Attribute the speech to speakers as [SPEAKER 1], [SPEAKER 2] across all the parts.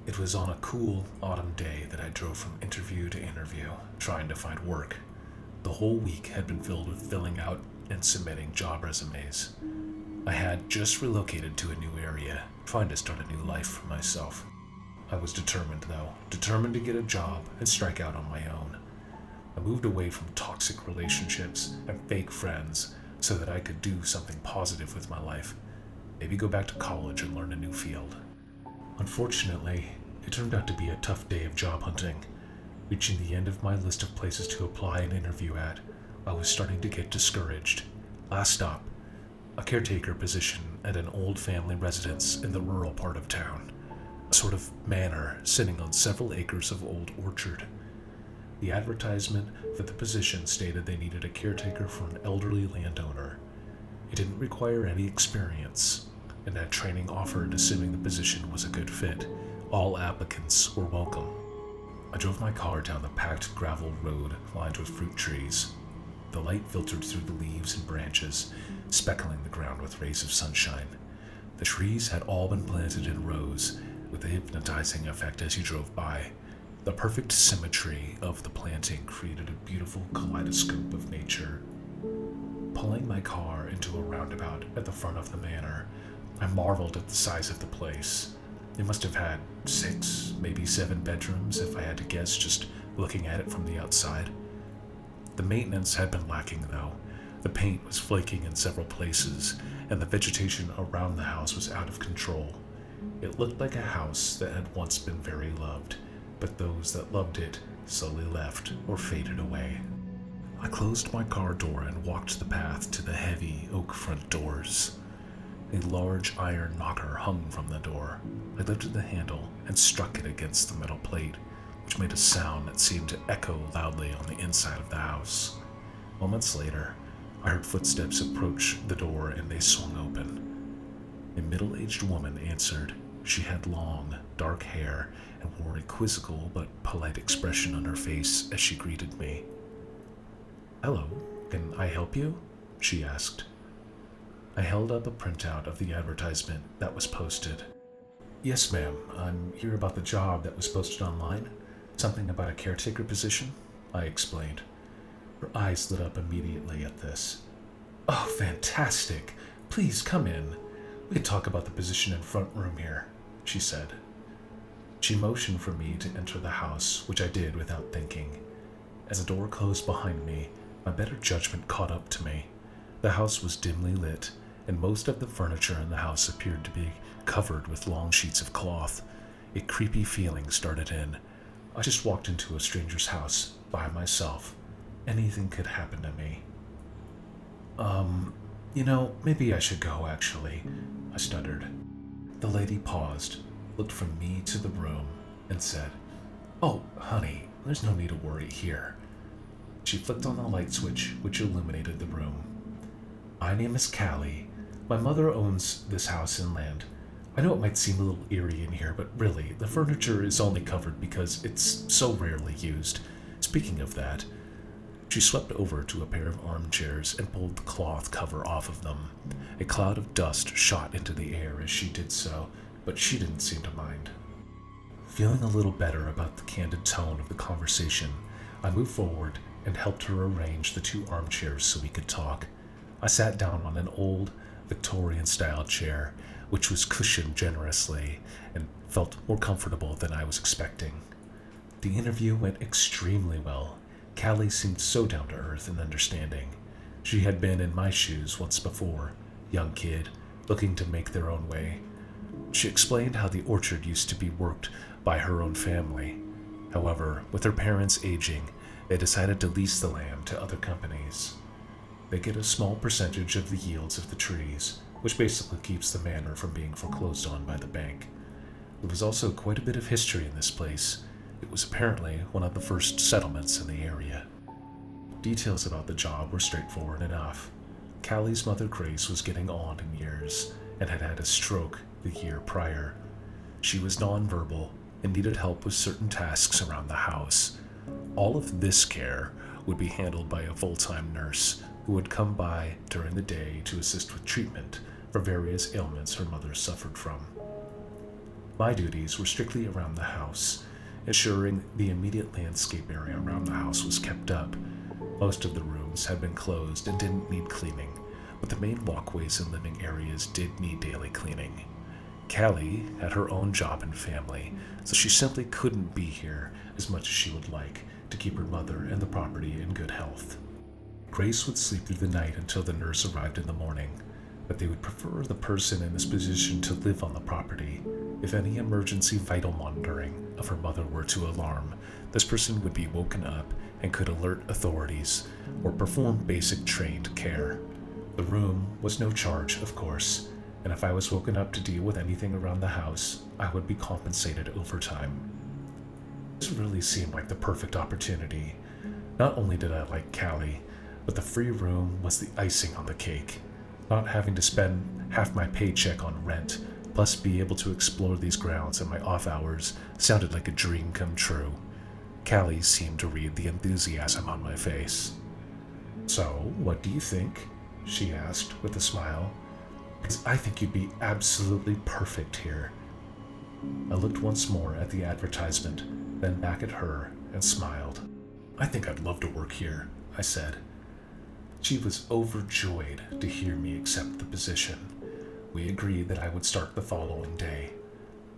[SPEAKER 1] It was on a cool autumn day that I drove from interview to interview, trying to find work. The whole week had been filled with filling out and submitting job resumes. I had just relocated to a new area, trying to start a new life for myself. I was determined, though, determined to get a job and strike out on my own. I moved away from toxic relationships and fake friends so that I could do something positive with my life. Maybe go back to college and learn a new field. Unfortunately, it turned out to be a tough day of job hunting. Reaching the end of my list of places to apply and interview at, I was starting to get discouraged. Last stop, a caretaker position at an old family residence in the rural part of town, a sort of manor sitting on several acres of old orchard. The advertisement for the position stated they needed a caretaker for an elderly landowner. It didn't require any experience, and had training offered assuming the position was a good fit. All applicants were welcome. I drove my car down the packed gravel road lined with fruit trees. The light filtered through the leaves and branches, speckling the ground with rays of sunshine. The trees had all been planted in rows, with a hypnotizing effect as you drove by. The perfect symmetry of the planting created a beautiful kaleidoscope of nature. Pulling my car into a roundabout at the front of the manor, I marveled at the size of the place. It must have had 6, maybe 7 bedrooms if I had to guess just looking at it from the outside. The maintenance had been lacking though. The paint was flaking in several places, and the vegetation around the house was out of control. It looked like a house that had once been very loved, but those that loved it slowly left or faded away. I closed my car door and walked the path to the heavy oak front doors. A large iron knocker hung from the door. I lifted the handle and struck it against the metal plate, which made a sound that seemed to echo loudly on the inside of the house. Moments later, I heard footsteps approach the door and they swung open. A middle-aged woman answered. She had long, dark hair and wore a quizzical but polite expression on her face as she greeted me. "Hello, can I help you?" she asked. I held up a printout of the advertisement that was posted. "Yes, ma'am. I'm here about the job that was posted online. Something about a caretaker position," I explained. Her eyes lit up immediately at this. "Oh, fantastic! Please come in. We can talk about the position in front room here," she said. She motioned for me to enter the house, which I did without thinking. As the door closed behind me, my better judgment caught up to me. The house was dimly lit, and most of the furniture in the house appeared to be covered with long sheets of cloth. A creepy feeling started in. I just walked into a stranger's house by myself. Anything could happen to me. Maybe I should go, actually," I stuttered. The lady paused, looked from me to the room, and said, "Oh, honey, there's no need to worry here." She flicked on the light switch, which illuminated the room. "My name is Callie. My mother owns this house and land. I know it might seem a little eerie in here, but really, the furniture is only covered because it's so rarely used. Speaking of that," she swept over to a pair of armchairs and pulled the cloth cover off of them. A cloud of dust shot into the air as she did so, but she didn't seem to mind. Feeling a little better about the candid tone of the conversation, I moved forward and helped her arrange the 2 armchairs so we could talk. I sat down on an old, Victorian-style chair, which was cushioned generously and felt more comfortable than I was expecting. The interview went extremely well. Callie seemed so down to earth and understanding. She had been in my shoes once before, young kid, looking to make their own way. She explained how the orchard used to be worked by her own family. However, with her parents aging, they decided to lease the land to other companies. They get a small percentage of the yields of the trees, which basically keeps the manor from being foreclosed on by the bank. There was also quite a bit of history in this place. It was apparently one of the first settlements in the area. Details about the job were straightforward enough. Callie's mother Grace was getting on in years and had had a stroke the year prior. She was nonverbal and needed help with certain tasks around the house. All of this care would be handled by a full-time nurse who would come by during the day to assist with treatment for various ailments her mother suffered from. My duties were strictly around the house, ensuring the immediate landscape area around the house was kept up. Most of the rooms had been closed and didn't need cleaning, but the main walkways and living areas did need daily cleaning. Callie had her own job and family, so she simply couldn't be here as much as she would like to keep her mother and the property in good health. Grace would sleep through the night until the nurse arrived in the morning, but they would prefer the person in this position to live on the property. If any emergency vital monitoring of her mother were to alarm, this person would be woken up and could alert authorities or perform basic trained care. The room was no charge, of course, and if I was woken up to deal with anything around the house, I would be compensated overtime. This really seemed like the perfect opportunity. Not only did I like Callie, but the free room was the icing on the cake. Not having to spend half my paycheck on rent, plus be able to explore these grounds in my off hours, sounded like a dream come true. Callie seemed to read the enthusiasm on my face. "So, what do you think?" she asked with a smile. "Because I think you'd be absolutely perfect here." I looked once more at the advertisement, then back at her, and smiled. "I think I'd love to work here," I said. She was overjoyed to hear me accept the position. We agreed that I would start the following day.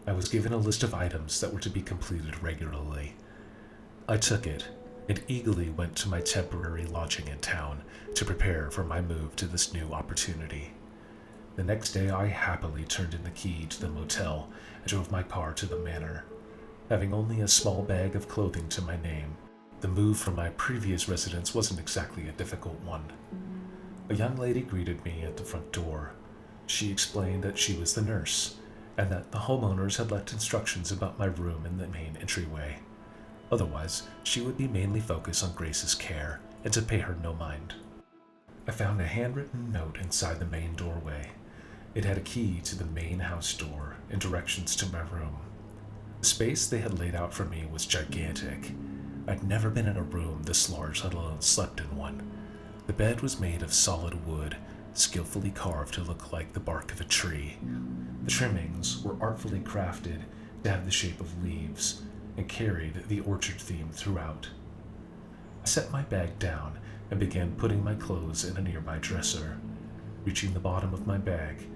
[SPEAKER 1] I was given a list of items that were to be completed regularly. I took it and eagerly went to my temporary lodging in town to prepare for my move to this new opportunity. The next day I happily turned in the key to the motel and drove my car to the manor. Having only a small bag of clothing to my name, the move from my previous residence wasn't exactly a difficult one. A young lady greeted me at the front door. She explained that she was the nurse, and that the homeowners had left instructions about my room in the main entryway. Otherwise, she would be mainly focused on Grace's care and to pay her no mind. I found a handwritten note inside the main doorway. It had a key to the main house door and directions to my room. The space they had laid out for me was gigantic. I'd never been in a room this large, let alone slept in one. The bed was made of solid wood, skillfully carved to look like the bark of a tree. The trimmings were artfully crafted to have the shape of leaves and carried the orchard theme throughout. I set my bag down and began putting my clothes in a nearby dresser. Reaching the bottom of my bag,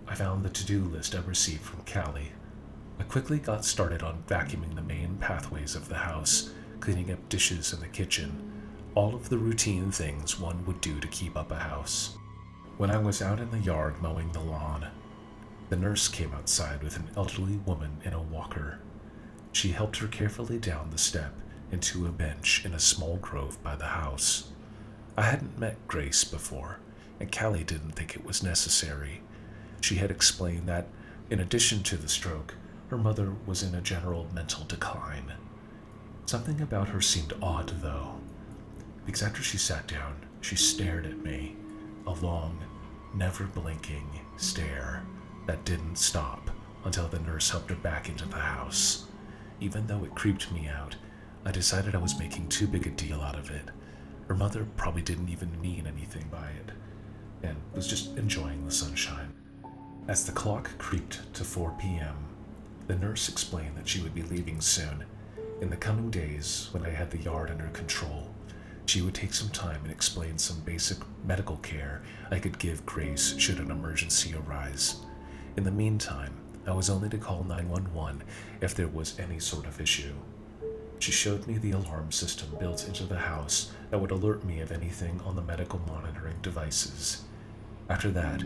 [SPEAKER 1] I found the to-do list I received from Callie. I quickly got started on vacuuming the main pathways of the house, cleaning up dishes in the kitchen, all of the routine things one would do to keep up a house. When I was out in the yard mowing the lawn, the nurse came outside with an elderly woman in a walker. She helped her carefully down the step and to a bench in a small grove by the house. I hadn't met Grace before, and Callie didn't think it was necessary. She had explained that, in addition to the stroke, her mother was in a general mental decline. Something about her seemed odd, though, because after she sat down, she stared at me, a long, never-blinking stare that didn't stop until the nurse helped her back into the house. Even though it creeped me out, I decided I was making too big a deal out of it. Her mother probably didn't even mean anything by it, and was just enjoying the sunshine. As the clock creaked to 4 p.m., the nurse explained that she would be leaving soon. In the coming days, when I had the yard under control, she would take some time and explain some basic medical care I could give Grace should an emergency arise. In the meantime, I was only to call 911 if there was any sort of issue. She showed me the alarm system built into the house that would alert me of anything on the medical monitoring devices. After that,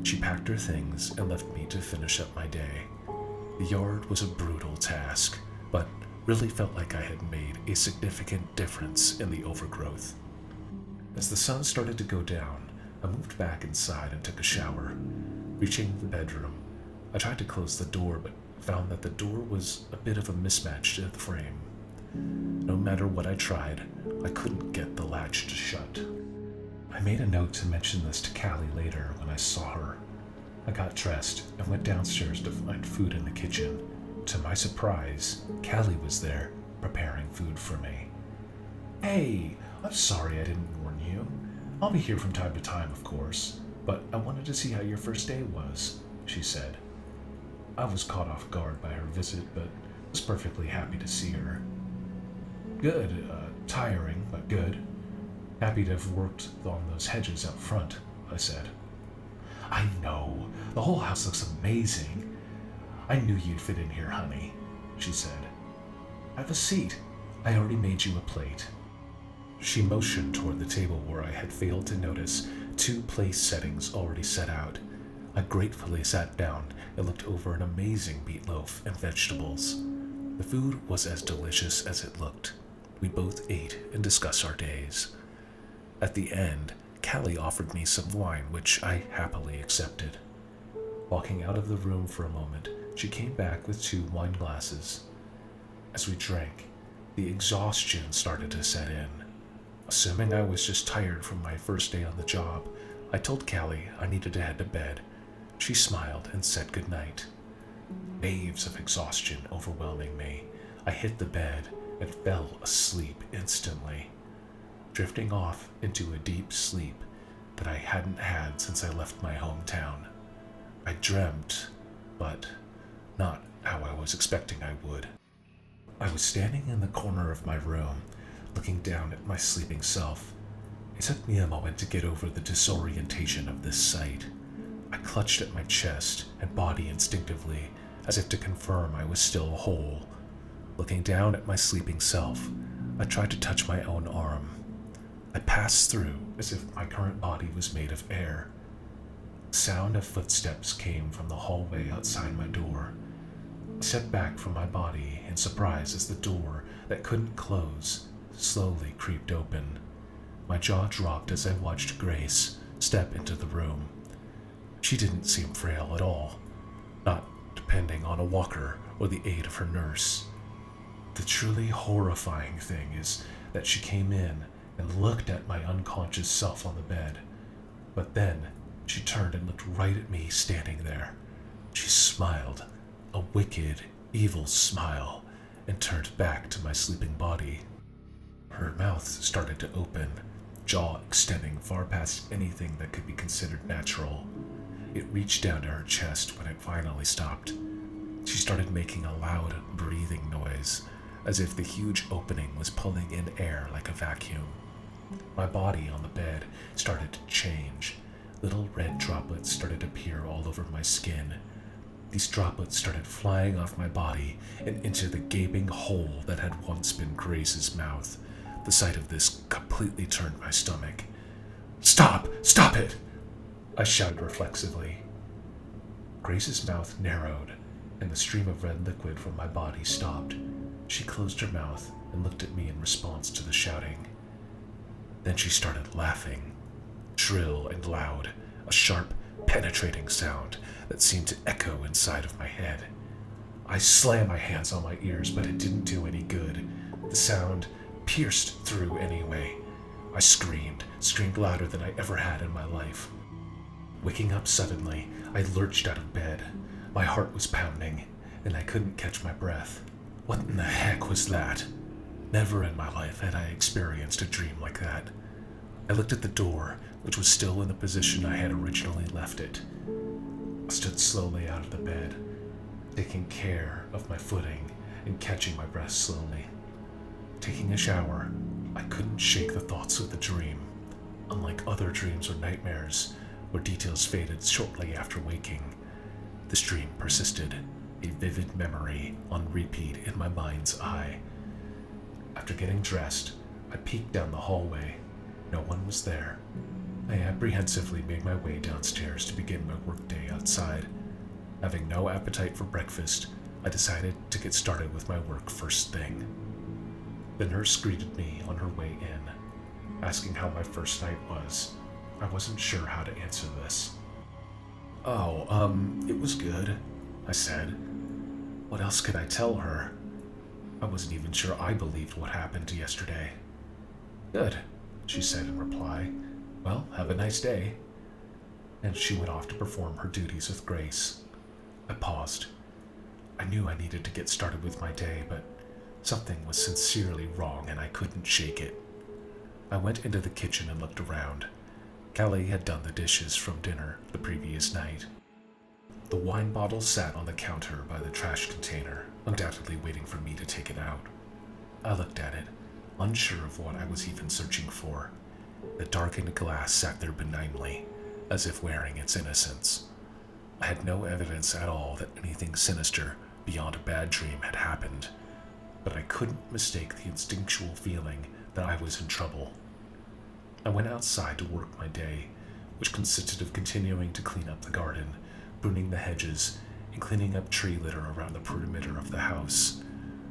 [SPEAKER 1] she packed her things and left me to finish up my day. The yard was a brutal task, but really felt like I had made a significant difference in the overgrowth. As the sun started to go down, I moved back inside and took a shower. Reaching the bedroom, I tried to close the door, but found that the door was a bit of a mismatch to the frame. No matter what I tried, I couldn't get the latch to shut. I made a note to mention this to Callie later when I saw her. I got dressed and went downstairs to find food in the kitchen. To my surprise, Callie was there, preparing food for me. "Hey, I'm sorry I didn't warn you. I'll be here from time to time, of course, but I wanted to see how your first day was," she said. I was caught off guard by her visit, but was perfectly happy to see her. Good, tiring, but good. Happy to have worked on those hedges out front, I said. I know. The whole house looks amazing. I knew you'd fit in here, honey, she said. Have a seat. I already made you a plate. She motioned toward the table where I had failed to notice 2 place settings already set out. I gratefully sat down and looked over an amazing meatloaf and vegetables. The food was as delicious as it looked. We both ate and discussed our days. At the end, Callie offered me some wine, which I happily accepted. Walking out of the room for a moment, she came back with 2 wine glasses. As we drank, the exhaustion started to set in. Assuming I was just tired from my first day on the job, I told Callie I needed to head to bed. She smiled and said goodnight. Waves of exhaustion overwhelming me, I hit the bed and fell asleep instantly, drifting off into a deep sleep that I hadn't had since I left my hometown. I dreamt, but not how I was expecting I would. I was standing in the corner of my room, looking down at my sleeping self. It took me a moment to get over the disorientation of this sight. I clutched at my chest and body instinctively, as if to confirm I was still whole. Looking down at my sleeping self, I tried to touch my own arm. I passed through as if my current body was made of air. The sound of footsteps came from the hallway outside my door. I stepped back from my body in surprise as the door that couldn't close slowly creaked open. My jaw dropped as I watched Grace step into the room. She didn't seem frail at all, not depending on a walker or the aid of her nurse. The truly horrifying thing is that she came in and looked at my unconscious self on the bed, but then she turned and looked right at me standing there. She smiled, a wicked, evil smile, and turned back to my sleeping body. Her mouth started to open, jaw extending far past anything that could be considered natural. It reached down to her chest when it finally stopped. She started making a loud breathing noise, as if the huge opening was pulling in air like a vacuum. My body on the bed started to change. Little red droplets started to appear all over my skin. These droplets started flying off my body and into the gaping hole that had once been Grace's mouth. The sight of this completely turned my stomach. "Stop! Stop it!" I shouted reflexively. Grace's mouth narrowed, and the stream of red liquid from my body stopped. She closed her mouth and looked at me in response to the shouting. Then she started laughing, shrill and loud, a sharp, penetrating sound that seemed to echo inside of my head. I slammed my hands on my ears, but it didn't do any good. The sound pierced through anyway. I screamed louder than I ever had in my life. Waking up suddenly, I lurched out of bed. My heart was pounding, and I couldn't catch my breath. What in the heck was that? Never in my life had I experienced a dream like that. I looked at the door, which was still in the position I had originally left it. I stood slowly out of the bed, taking care of my footing and catching my breath slowly. Taking a shower, I couldn't shake the thoughts of the dream. Unlike other dreams or nightmares, where details faded shortly after waking, this dream persisted, a vivid memory on repeat in my mind's eye. After getting dressed, I peeked down the hallway. No one was there. I apprehensively made my way downstairs to begin my workday outside. Having no appetite for breakfast, I decided to get started with my work first thing. The nurse greeted me on her way in, asking how my first night was. I wasn't sure how to answer this. It was good, I said. What else could I tell her? I wasn't even sure I believed what happened yesterday. Good, she said in reply. Well, have a nice day. And she went off to perform her duties with Grace. I paused. I knew I needed to get started with my day, but something was sincerely wrong and I couldn't shake it. I went into the kitchen and looked around. Callie had done the dishes from dinner the previous night. The wine bottle sat on the counter by the trash container, undoubtedly waiting for me to take it out. I looked at it, unsure of what I was even searching for. The darkened glass sat there benignly, as if wearing its innocence. I had no evidence at all that anything sinister beyond a bad dream had happened, but I couldn't mistake the instinctual feeling that I was in trouble. I went outside to work my day, which consisted of continuing to clean up the garden, pruning the hedges, and cleaning up tree litter around the perimeter of the house.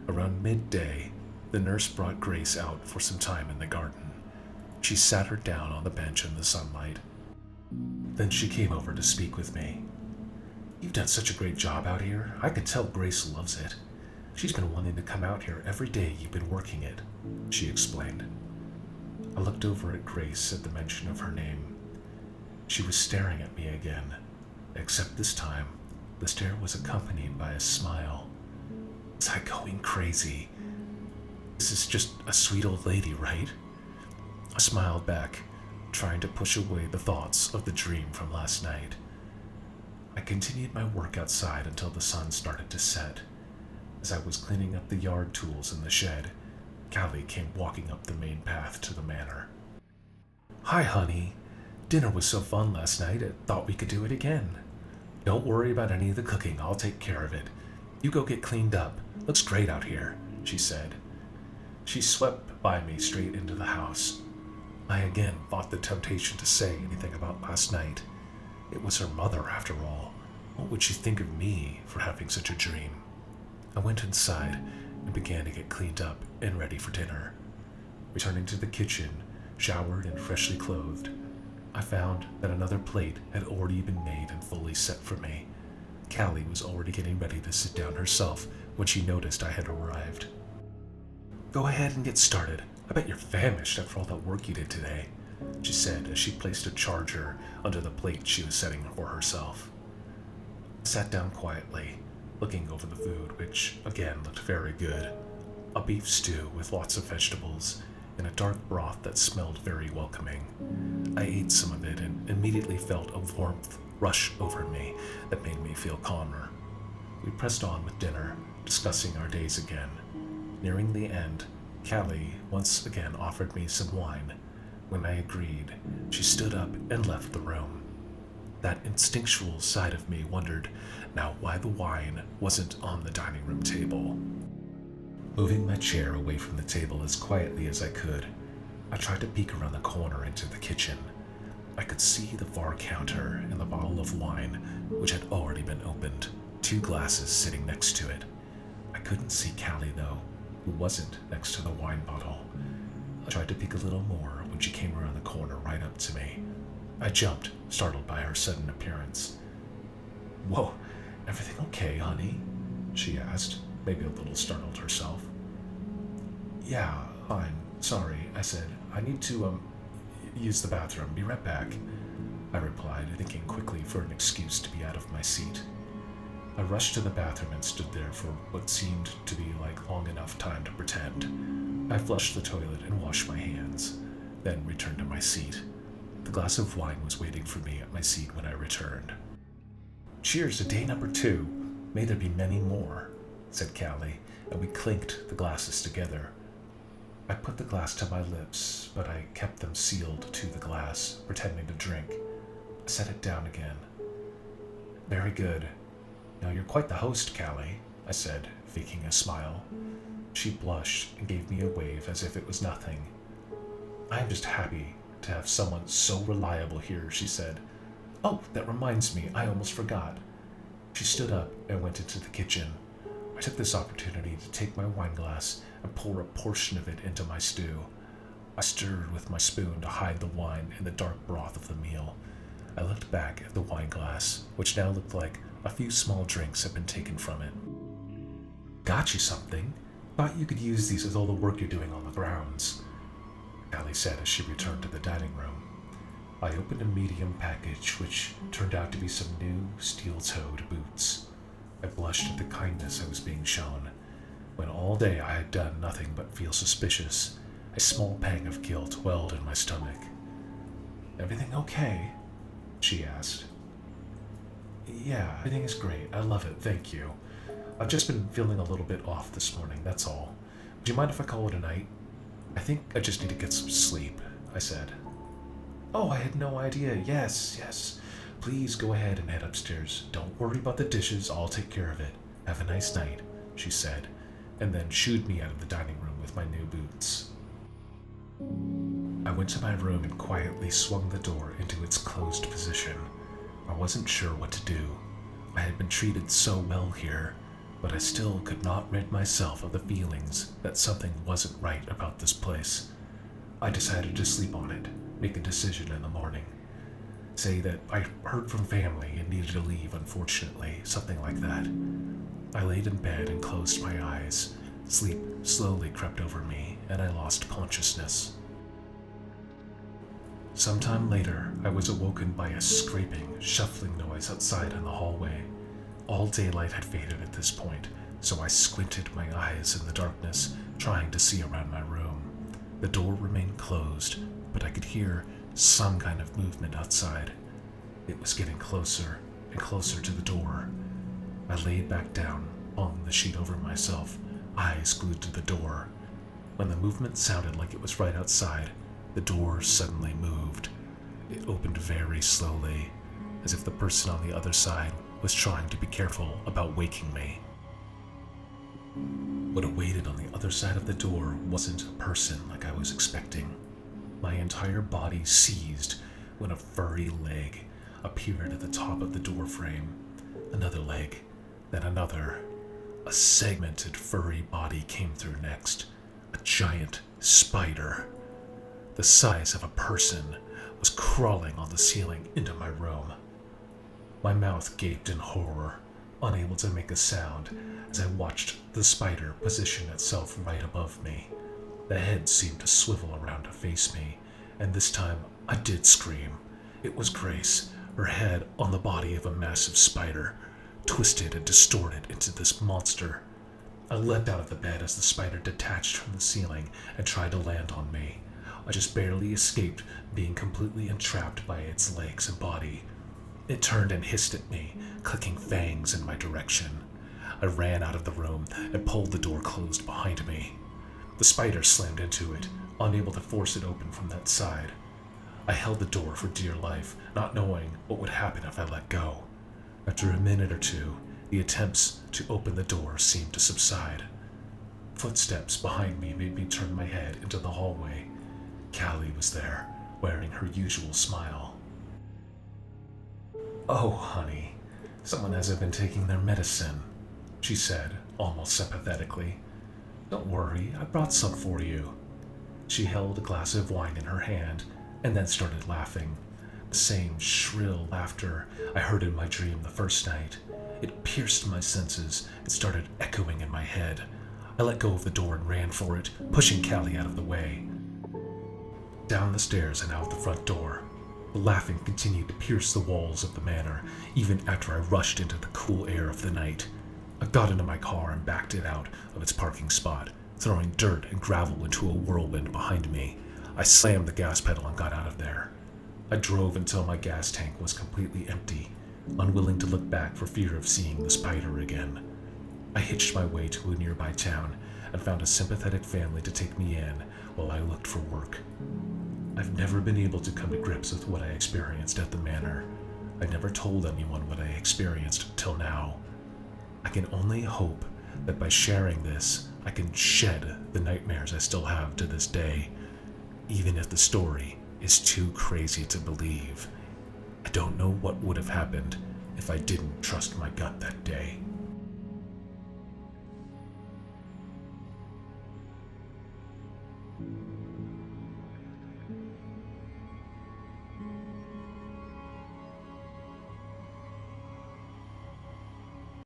[SPEAKER 1] Around midday, the nurse brought Grace out for some time in the garden. She sat her down on the bench in the sunlight. Then she came over to speak with me. "You've done such a great job out here. I can tell Grace loves it. She's been wanting to come out here every day you've been working it," she explained. I looked over at Grace at the mention of her name. She was staring at me again, except this time, the stare was accompanied by a smile. Was I going crazy? This is just a sweet old lady, right? I smiled back, trying to push away the thoughts of the dream from last night. I continued my work outside until the sun started to set. As I was cleaning up the yard tools in the shed, Callie came walking up the main path to the manor. "Hi, honey. Dinner was so fun last night, I thought we could do it again. Don't worry about any of the cooking, I'll take care of it. You go get cleaned up. Looks great out here," she said. She swept by me straight into the house. I again fought the temptation to say anything about last night. It was her mother, after all. What would she think of me for having such a dream? I went inside and began to get cleaned up and ready for dinner. Returning to the kitchen, showered and freshly clothed, I found that another plate had already been made and fully set for me. Callie was already getting ready to sit down herself when she noticed I had arrived. "Go ahead and get started. I bet you're famished after all that work you did today," she said as she placed a charger under the plate she was setting for herself. I sat down quietly, looking over the food, which again looked very good. A beef stew with lots of vegetables and a dark broth that smelled very welcoming. I ate some of it and immediately felt a warmth rush over me that made me feel calmer. We pressed on with dinner, discussing our days again. Nearing the end, Callie once again offered me some wine. When I agreed, she stood up and left the room. That instinctual side of me wondered now why the wine wasn't on the dining room table. Moving my chair away from the table as quietly as I could, I tried to peek around the corner into the kitchen. I could see the bar counter and the bottle of wine, which had already been opened, 2 glasses sitting next to it. I couldn't see Callie, though, who wasn't next to the wine bottle. I tried to peek a little more when she came around the corner right up to me. I jumped, startled by her sudden appearance. "Whoa, everything okay, honey?" she asked, maybe a little startled herself. "Yeah, fine. Sorry," I said. "I need to, use the bathroom. Be right back," I replied, thinking quickly for an excuse to be out of my seat. I rushed to the bathroom and stood there for what seemed to be like long enough time to pretend. I flushed the toilet and washed my hands, then returned to my seat. The glass of wine was waiting for me at my seat when I returned. "Cheers to day number 2. May there be many more," said Callie, and we clinked the glasses together. I put the glass to my lips, but I kept them sealed to the glass, pretending to drink. I set it down again. "Very good. Now you're quite the host, Callie," I said, faking a smile. She blushed and gave me a wave as if it was nothing. "I am just happy to have someone so reliable here," she said. "Oh, that reminds me, I almost forgot." She stood up and went into the kitchen. I took this opportunity to take my wine glass and pour a portion of it into my stew. I stirred with my spoon to hide the wine in the dark broth of the meal. I looked back at the wine glass, which now looked like a few small drinks had been taken from it. "Got you something. Thought you could use these with all the work you're doing on the grounds," Callie said as she returned to the dining room. I opened a medium package, which turned out to be some new steel-toed boots. I blushed at the kindness I was being shown. When all day I had done nothing but feel suspicious, a small pang of guilt welled in my stomach. "Everything okay?" she asked. Yeah, everything is great. I love it. Thank you. I've just been feeling a little bit off this morning, that's all. Do you mind if I call it a night? I think I just need to get some sleep, I said. Oh, I had no idea. Yes, yes. Please go ahead and head upstairs. Don't worry about the dishes. I'll take care of it. Have a nice night, she said, and then shooed me out of the dining room with my new boots. I went to my room and quietly swung the door into its closed position. I wasn't sure what to do. I had been treated so well here, but I still could not rid myself of the feelings that something wasn't right about this place. I decided to sleep on it, make a decision in the morning. Say that I heard from family and needed to leave, unfortunately, something like that. I laid in bed and closed my eyes. Sleep slowly crept over me, and I lost consciousness. Sometime later, I was awoken by a scraping, shuffling noise outside in the hallway. All daylight had faded at this point, so I squinted my eyes in the darkness, trying to see around my room. The door remained closed, but I could hear some kind of movement outside. It was getting closer and closer to the door. I laid back down, pulling the sheet over myself, eyes glued to the door. When the movement sounded like it was right outside, the door suddenly moved. It opened very slowly, as if the person on the other side was trying to be careful about waking me. What awaited on the other side of the door wasn't a person like I was expecting. My entire body seized when a furry leg appeared at the top of the door frame. Another leg, then another. A segmented furry body came through next. A giant spider, the size of a person, was crawling on the ceiling into my room. My mouth gaped in horror, unable to make a sound as I watched the spider position itself right above me. The head seemed to swivel around to face me, and this time I did scream. It was Grace, her head on the body of a massive spider, twisted and distorted into this monster. I leapt out of the bed as the spider detached from the ceiling and tried to land on me. I just barely escaped being completely entrapped by its legs and body. It turned and hissed at me, clicking fangs in my direction. I ran out of the room and pulled the door closed behind me. The spider slammed into it, unable to force it open from that side. I held the door for dear life, not knowing what would happen if I let go. After a minute or two, the attempts to open the door seemed to subside. Footsteps behind me made me turn my head into the hallway. Callie was there, wearing her usual smile. "Oh, honey, someone hasn't been taking their medicine," she said, almost sympathetically. "Don't worry, I brought some for you." She held a glass of wine in her hand and then started laughing. The same shrill laughter I heard in my dream the first night. It pierced my senses and started echoing in my head. I let go of the door and ran for it, pushing Callie out of the way. Down the stairs and out the front door. The laughing continued to pierce the walls of the manor, even after I rushed into the cool air of the night. I got into my car and backed it out of its parking spot, throwing dirt and gravel into a whirlwind behind me. I slammed the gas pedal and got out of there. I drove until my gas tank was completely empty, unwilling to look back for fear of seeing the spider again. I hitched my way to a nearby town and found a sympathetic family to take me in while I looked for work. I've never been able to come to grips with what I experienced at the manor. I never told anyone what I experienced till now. I can only hope that by sharing this, I can shed the nightmares I still have to this day, even if the story is too crazy to believe. I don't know what would have happened if I didn't trust my gut that day.